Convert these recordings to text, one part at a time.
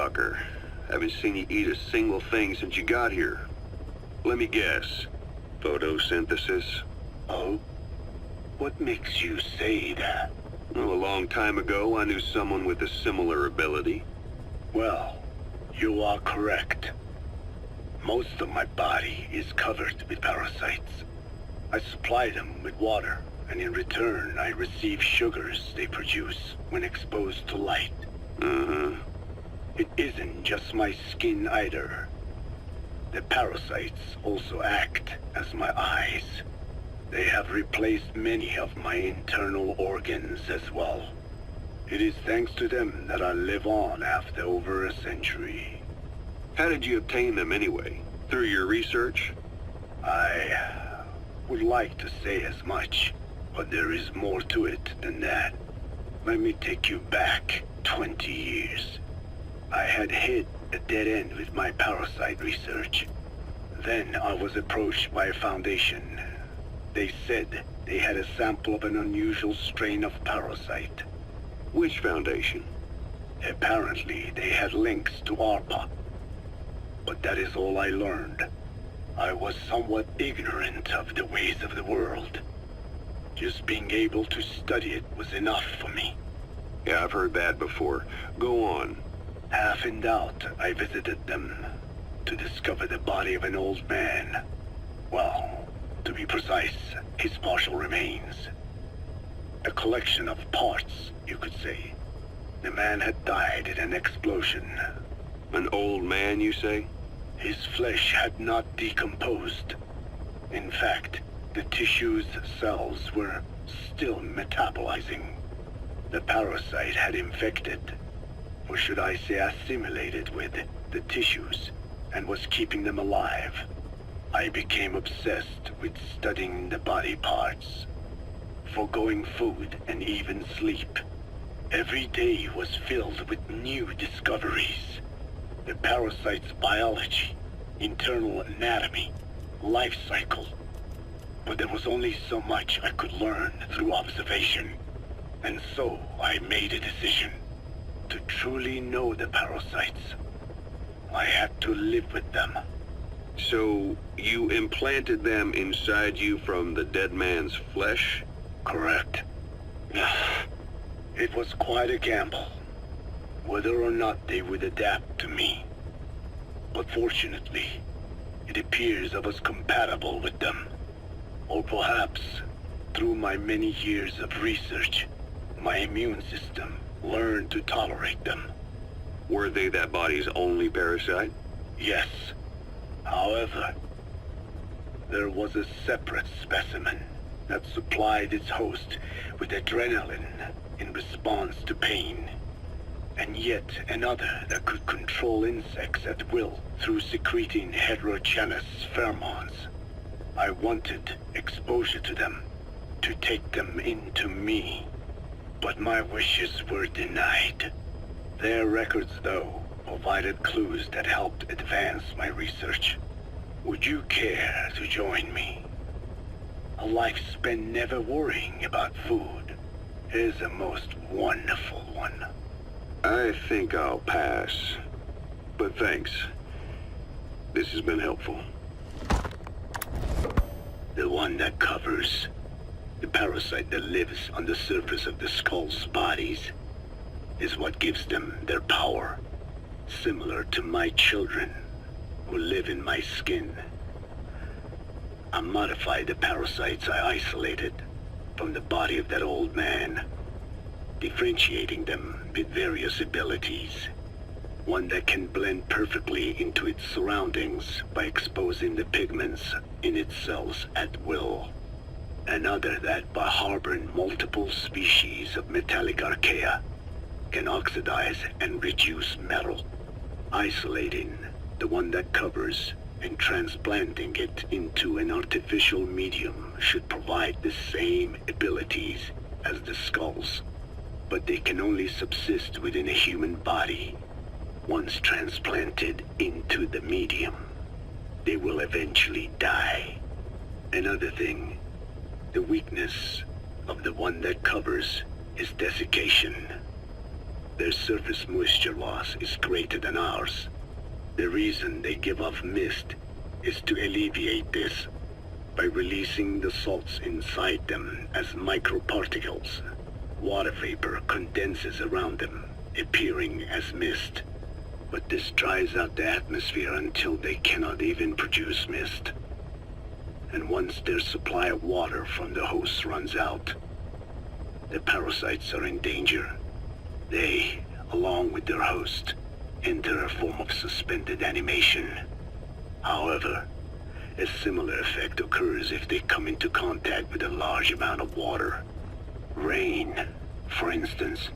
stalker. Haven't seen you eat a single thing since you got here. Let me guess. Photosynthesis? Oh? What makes you say that? Well, a long time ago, I knew someone with a similar ability. Well, you are correct. Most of my body is covered with parasites. I supply them with water, and in return, I receive sugars they produce when exposed to light. It isn't just my skin either. The parasites also act as my eyes. They have replaced many of my internal organs as well. It is thanks to them that I live on after over a century. How did you obtain them anyway? Through your research? I would like to say as much, but there is more to it than that. Let me take you back 20 years. I had hit a dead end with my parasite research. Then I was approached by a foundation. They said they had a sample of an unusual strain of parasite. Which foundation? Apparently, they had links to ARPA. But that is all I learned. I was somewhat ignorant of the ways of the world. Just being able to study it was enough for me. Yeah, I've heard that before. Go on. Half in doubt, I visited them to discover the body of an old man. Well, to be precise, his partial remains. A collection of parts, you could say. The man had died in an explosion. An old man, you say? His flesh had not decomposed. In fact, the tissue's cells were still metabolizing. The parasite had infected, or should I say assimilated with, the tissues, and was keeping them alive. I became obsessed with studying the body parts, foregoing food and even sleep. Every day was filled with new discoveries. The parasite's biology, internal anatomy, life cycle. But there was only so much I could learn through observation. And so I made a decision. To truly know the parasites, I had to live with them. So, you implanted them inside you from the dead man's flesh? Correct. It was quite a gamble, whether or not they would adapt to me. But fortunately, it appears I was compatible with them. Or perhaps, through my many years of research, my immune system learned to tolerate them. Were they that body's only parasite? Yes. However, there was a separate specimen that supplied its host with adrenaline in response to pain, and yet another that could control insects at will through secreting heterogeneous pheromones. I wanted exposure to them, to take them into me, but my wishes were denied. Their records, though, provided clues that helped advance my research. Would you care to join me? A life spent never worrying about food is a most wonderful one. I think I'll pass. But thanks. This has been helpful. The one that covers. The parasite that lives on the surface of the skull's bodies is what gives them their power. Similar to my children who live in my skin. I modified the parasites I isolated from the body of that old man, differentiating them with various abilities. One that can blend perfectly into its surroundings by exposing the pigments in its cells at will. Another that, by harboring multiple species of metallic archaea, can oxidize and reduce metal. Isolating the one that covers and transplanting it into an artificial medium should provide the same abilities as the skulls, but they can only subsist within a human body. Once transplanted into the medium, they will eventually die. Another thing, the weakness of the one that covers is desiccation. Their surface moisture loss is greater than ours. The reason they give off mist is to alleviate this by releasing the salts inside them as microparticles. Water vapor condenses around them, appearing as mist. But this dries out the atmosphere until they cannot even produce mist. And once their supply of water from the host runs out, the parasites are in danger. They, along with their host, enter a form of suspended animation. However, a similar effect occurs if they come into contact with a large amount of water. Rain, for instance.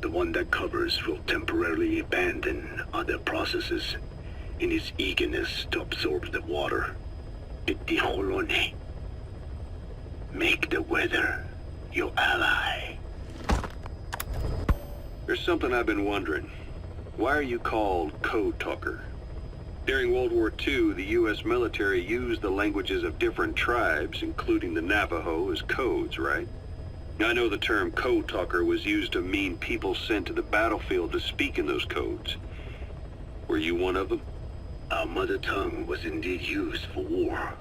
The one that covers will temporarily abandon other processes in his eagerness to absorb the water. Itihorone. Make the weather your ally. There's something I've been wondering. Why are you called Code Talker? During World War II, the U.S. military used the languages of different tribes, including the Navajo, as codes, right? I know the term Code Talker was used to mean people sent to the battlefield to speak in those codes. Were you one of them? Our mother tongue was indeed used for war.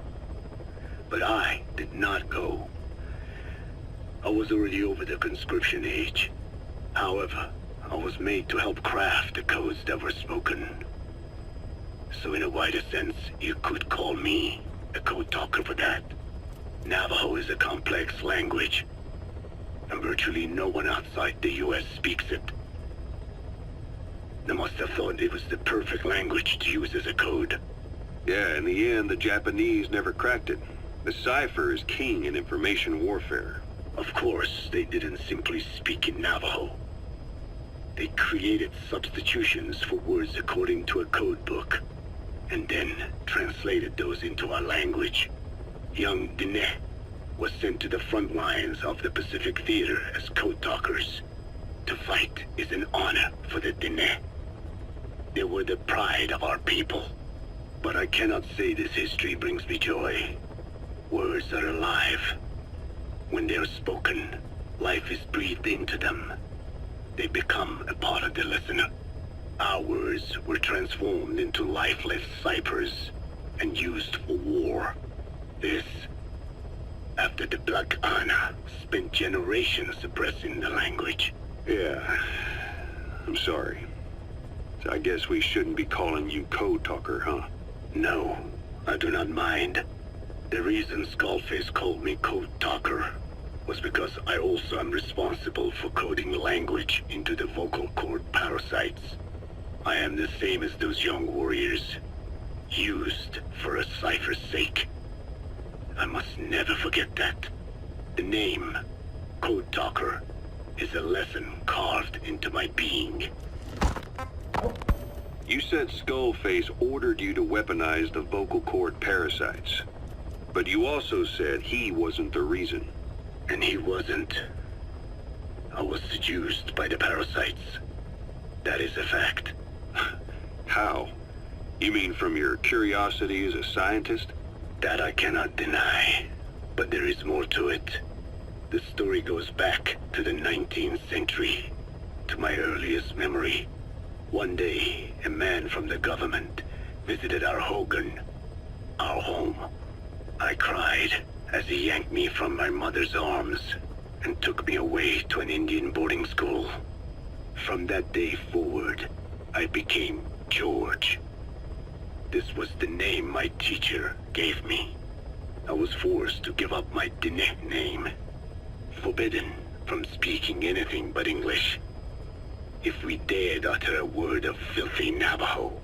But I did not go. I was already over the conscription age. However, I was made to help craft the codes that were spoken. So in a wider sense, you could call me a code talker for that. Navajo is a complex language, and virtually no one outside the U.S. speaks it. They must have thought it was the perfect language to use as a code. Yeah, in the end, the Japanese never cracked it. The cipher is king in information warfare. Of course, they didn't simply speak in Navajo. They created substitutions for words according to a code book, and then translated those into our language. Young Diné was sent to the front lines of the Pacific Theater as code talkers. To fight is an honor for the Diné. They were the pride of our people. But I cannot say this history brings me joy. Words are alive. When they are spoken, life is breathed into them. They become a part of the listener. Our words were transformed into lifeless ciphers and used for war. This, after the Black Ana spent generations suppressing the language. Yeah, I'm sorry. So I guess we shouldn't be calling you Code Talker, huh? No, I do not mind. The reason Skullface called me Code Talker was because I also am responsible for coding language into the vocal cord parasites. I am the same as those young warriors, used for a cipher's sake. I must never forget that. The name, Code Talker, is a lesson carved into my being. You said Skullface ordered you to weaponize the vocal cord parasites. But you also said he wasn't the reason. And he wasn't. I was seduced by the parasites. That is a fact. How? You mean from your curiosity as a scientist? That I cannot deny. But there is more to it. The story goes back to the 19th century, to my earliest memory. One day, a man from the government visited our Hogan, our home. I cried as he yanked me from my mother's arms and took me away to an Indian boarding school. From that day forward, I became George. This was the name my teacher gave me. I was forced to give up my Diné name, forbidden from speaking anything but English. If we dared utter a word of filthy Navajo,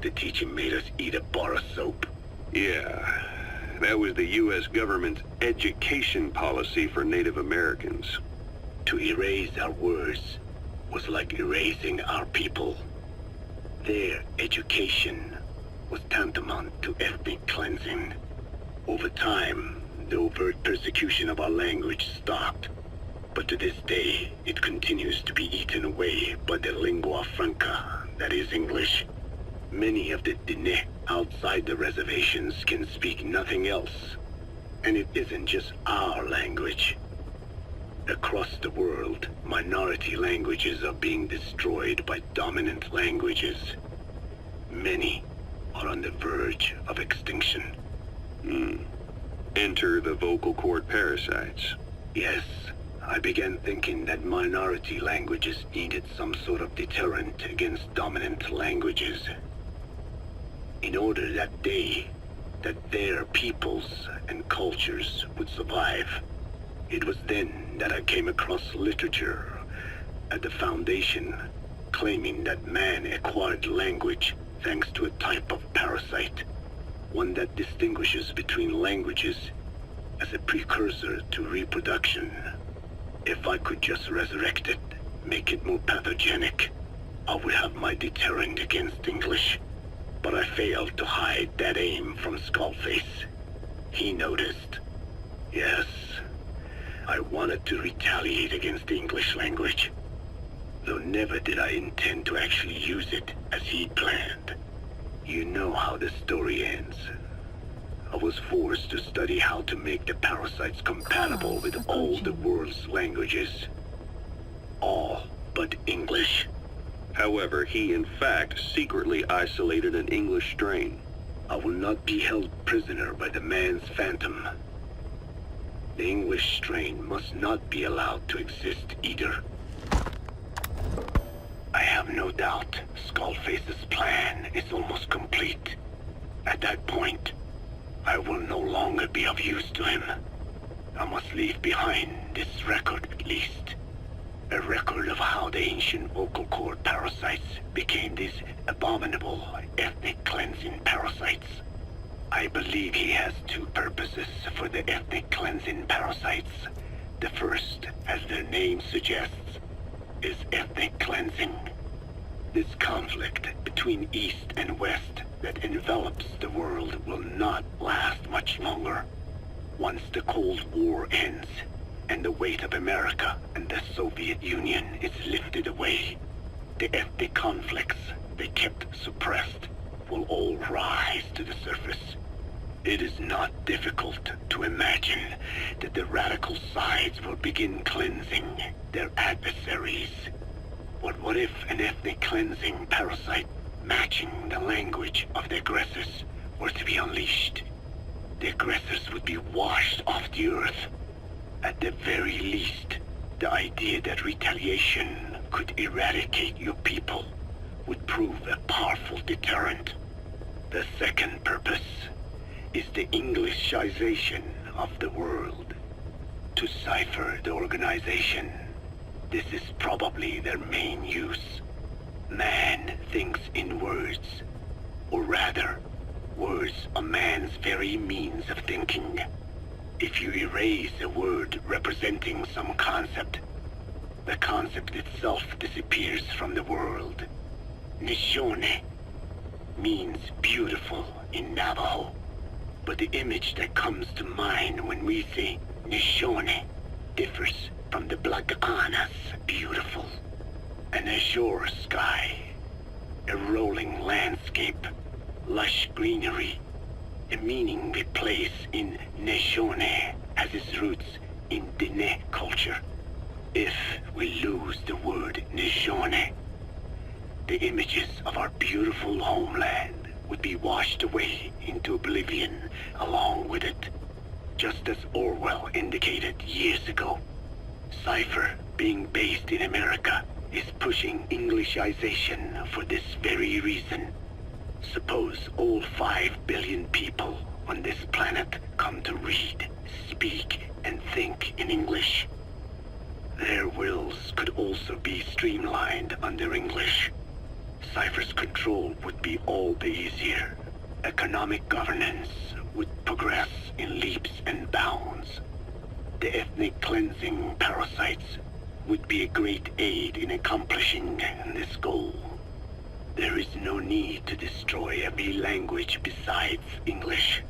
the teacher made us eat a bar of soap. Yeah, that was the U.S. government's education policy for Native Americans. To erase our words was like erasing our people. Their education was tantamount to ethnic cleansing. Over time, the overt persecution of our language stopped. But to this day, it continues to be eaten away by the lingua franca, that is English. Many of the Diné outside the reservations can speak nothing else. And it isn't just our language. Across the world, minority languages are being destroyed by dominant languages. Many are on the verge of extinction. Enter the vocal cord parasites. Yes, I began thinking that minority languages needed some sort of deterrent against dominant languages. In order that their peoples and cultures would survive. It was then that I came across literature at the Foundation claiming that man acquired language thanks to a type of parasite, one that distinguishes between languages as a precursor to reproduction. If I could just resurrect it, make it more pathogenic, I would have my deterrent against English. But I failed to hide that aim from Skullface. He noticed. Yes, I wanted to retaliate against the English language, though never did I intend to actually use it as he'd planned. You know how the story ends. I was forced to study how to make the parasites compatible with all the world's languages. All but English. However, he in fact secretly isolated an English strain. I will not be held prisoner by the man's phantom. The English strain must not be allowed to exist either. I have no doubt Skullface's plan is almost complete. At that point, I will no longer be of use to him. I must leave behind this record at least. A record of how the ancient vocal cord parasites became these abominable ethnic cleansing parasites. I believe he has two purposes for the ethnic cleansing parasites. The first, as their name suggests, is ethnic cleansing. This conflict between East and West that envelops the world will not last much longer. Once the Cold War ends, and the weight of America and the Soviet Union is lifted away, the ethnic conflicts they kept suppressed will all rise to the surface. It is not difficult to imagine that the radical sides will begin cleansing their adversaries. But what if an ethnic cleansing parasite matching the language of the aggressors were to be unleashed? The aggressors would be washed off the earth. At the very least, the idea that retaliation could eradicate your people would prove a powerful deterrent. The second purpose is the Englishization of the world. To cipher the organization, this is probably their main use. Man thinks in words, or rather, words are man's very means of thinking. If you erase a word representing some concept, the concept itself disappears from the world. Nishone means beautiful in Navajo, but the image that comes to mind when we say Nishone differs from the Blagana's beautiful. An azure sky, a rolling landscape, lush greenery. The meaning we place in Nishone has its roots in Dene culture. If we lose the word Nishone, the images of our beautiful homeland would be washed away into oblivion along with it, just as Orwell indicated years ago. Cipher, being based in America, is pushing Englishization for this very reason. Suppose all 5 billion people on this planet come to read, speak, and think in English. Their wills could also be streamlined under English. Cipher's control would be all the easier. Economic governance would progress in leaps and bounds. The ethnic cleansing parasites would be a great aid in accomplishing this goal. There is no need to destroy every language besides English.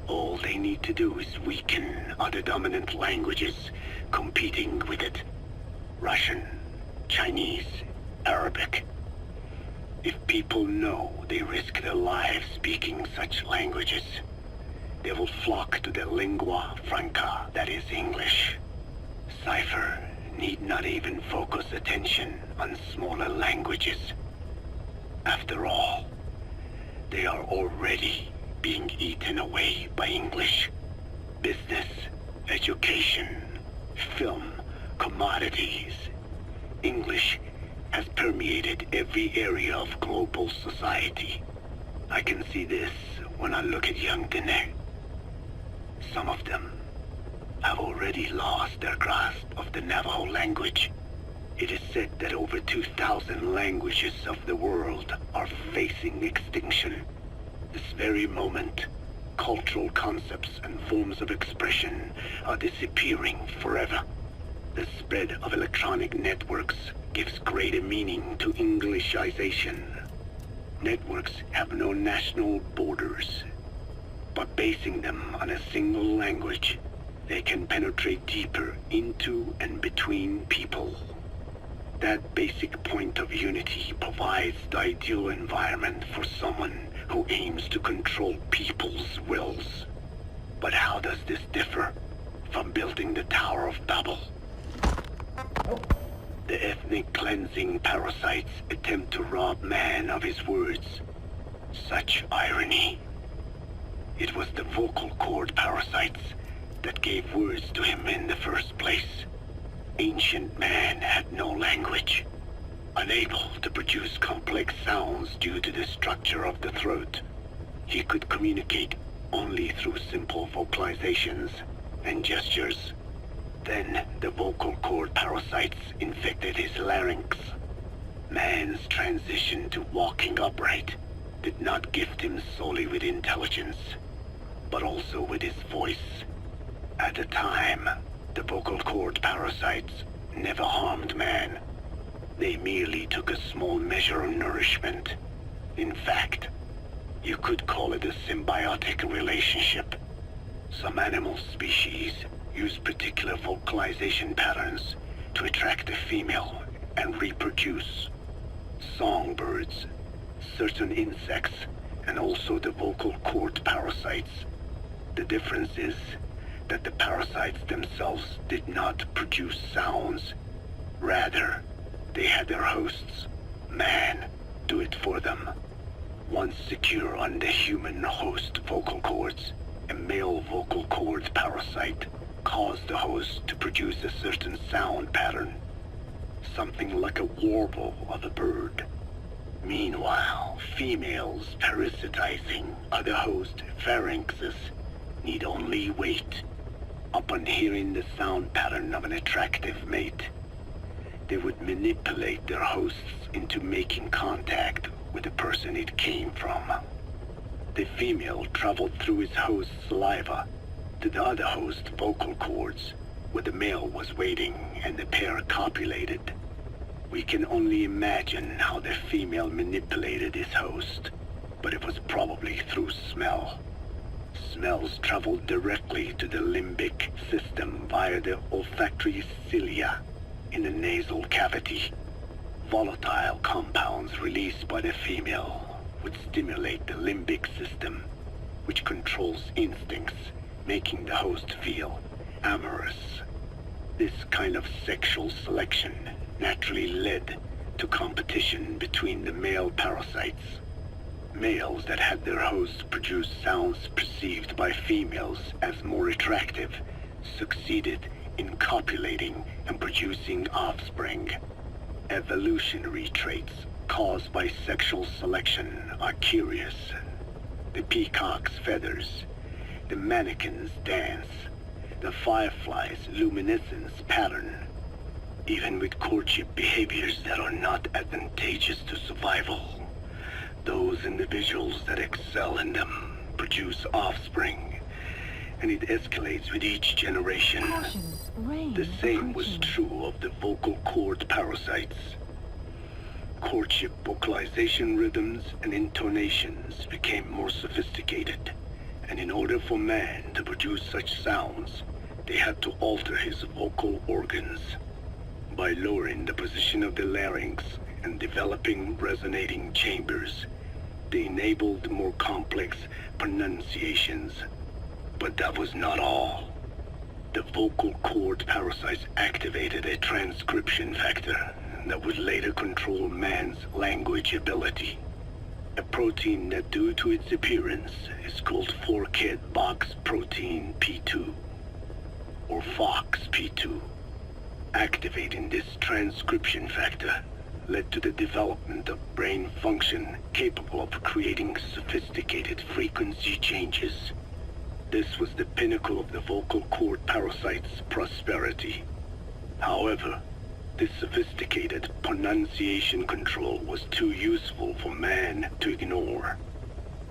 All they need to do is weaken other dominant languages competing with it. Russian, Chinese, Arabic. If people know they risk their lives speaking such languages, they will flock to the lingua franca that is English. decipher need not even focus attention on smaller languages. After all, they are already being eaten away by English. Business, education, film, commodities. English has permeated every area of global society. I can see this when I look at young Dene. Some of them have already lost their grasp of the Navajo language. It is said that over 2,000 languages of the world are facing extinction. This very moment, cultural concepts and forms of expression are disappearing forever. The spread of electronic networks gives greater meaning to Englishization. Networks have no national borders. By basing them on a single language, they can penetrate deeper into and between people. That basic point of unity provides the ideal environment for someone who aims to control people's wills. But how does this differ from building the Tower of Babel? The ethnic cleansing parasites attempt to rob man of his words. Such irony. It was the vocal cord parasites that gave words to him in the first place. Ancient man had no language. Unable to produce complex sounds due to the structure of the throat, he could communicate only through simple vocalizations and gestures. Then the vocal cord parasites infected his larynx. Man's transition to walking upright did not gift him solely with intelligence, but also with his voice. At the time, the vocal cord parasites never harmed man. They merely took a small measure of nourishment. In fact, you could call it a symbiotic relationship. Some animal species use particular vocalization patterns to attract a female and reproduce. Songbirds, certain insects, and also the vocal cord parasites. The difference is that the parasites themselves did not produce sounds. Rather, they had their hosts, man, do it for them. Once secure on the human host vocal cords, a male vocal cord parasite caused the host to produce a certain sound pattern, something like a warble of a bird. Meanwhile, females parasitizing other host pharynxes need only wait. Upon hearing the sound pattern of an attractive mate, they would manipulate their hosts into making contact with the person it came from. The female traveled through his host's saliva to the other host's vocal cords, where the male was waiting and the pair copulated. We can only imagine how the female manipulated his host, but it was probably through smell. Smells traveled directly to the limbic system via the olfactory cilia in the nasal cavity. Volatile compounds released by the female would stimulate the limbic system, which controls instincts, making the host feel amorous. This kind of sexual selection naturally led to competition between the male parasites. Males that had their hosts produce sounds perceived by females as more attractive succeeded in copulating and producing offspring. Evolutionary traits caused by sexual selection are curious. The peacock's feathers, the mannequin's dance, the firefly's luminescence pattern. Even with courtship behaviors that are not advantageous to survival, those individuals that excel in them produce offspring, and it escalates with each generation. The same was true of the vocal cord parasites. Courtship vocalization rhythms and intonations became more sophisticated, and in order for man to produce such sounds, they had to alter his vocal organs. By lowering the position of the larynx and developing resonating chambers, they enabled more complex pronunciations. But that was not all. The vocal cord parasites activated a transcription factor that would later control man's language ability. A protein that, due to its appearance, is called forkhead box protein P2, or FOXP2. Activating this transcription factor led to the development of brain function capable of creating sophisticated frequency changes. This was the pinnacle of the vocal cord parasite's prosperity. However, this sophisticated pronunciation control was too useful for man to ignore.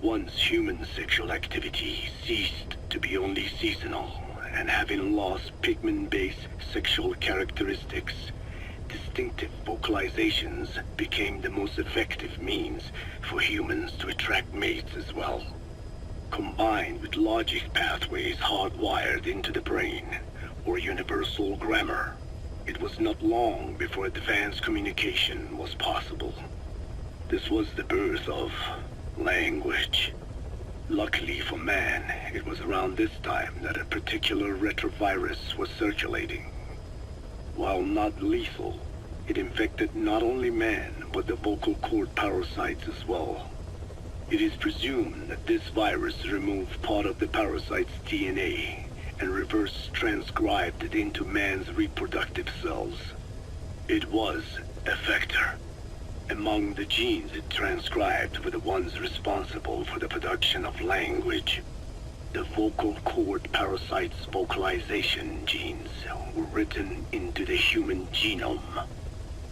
Once human sexual activity ceased to be only seasonal, and having lost pigment-based sexual characteristics, distinctive vocalizations became the most effective means for humans to attract mates as well. Combined with logic pathways hardwired into the brain, or universal grammar, it was not long before advanced communication was possible. This was the birth of language. Luckily for man, it was around this time that a particular retrovirus was circulating. While not lethal, it infected not only man, but the vocal cord parasites as well. It is presumed that this virus removed part of the parasite's DNA and reverse transcribed it into man's reproductive cells. It was a vector. Among the genes it transcribed were the ones responsible for the production of language. The vocal cord parasite's vocalization genes were written into the human genome.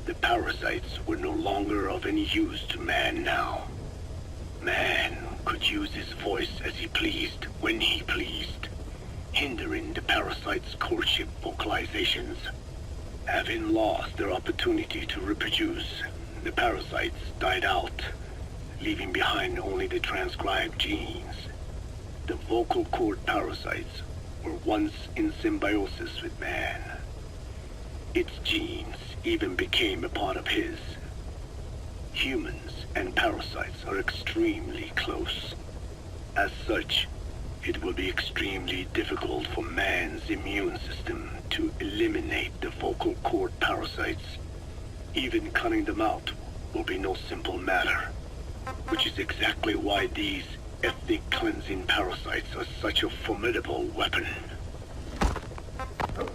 The parasites were no longer of any use to man now. Man could use his voice as he pleased, when he pleased, hindering the parasite's courtship vocalizations. Having lost their opportunity to reproduce, the parasites died out, leaving behind only the transcribed genes. The vocal cord parasites were once in symbiosis with man. Its genes even became a part of his. Humans and parasites are extremely close. As such, it will be extremely difficult for man's immune system to eliminate the vocal cord parasites. Even cutting them out will be no simple matter, which is exactly why these ethnic cleansing parasites are such a formidable weapon.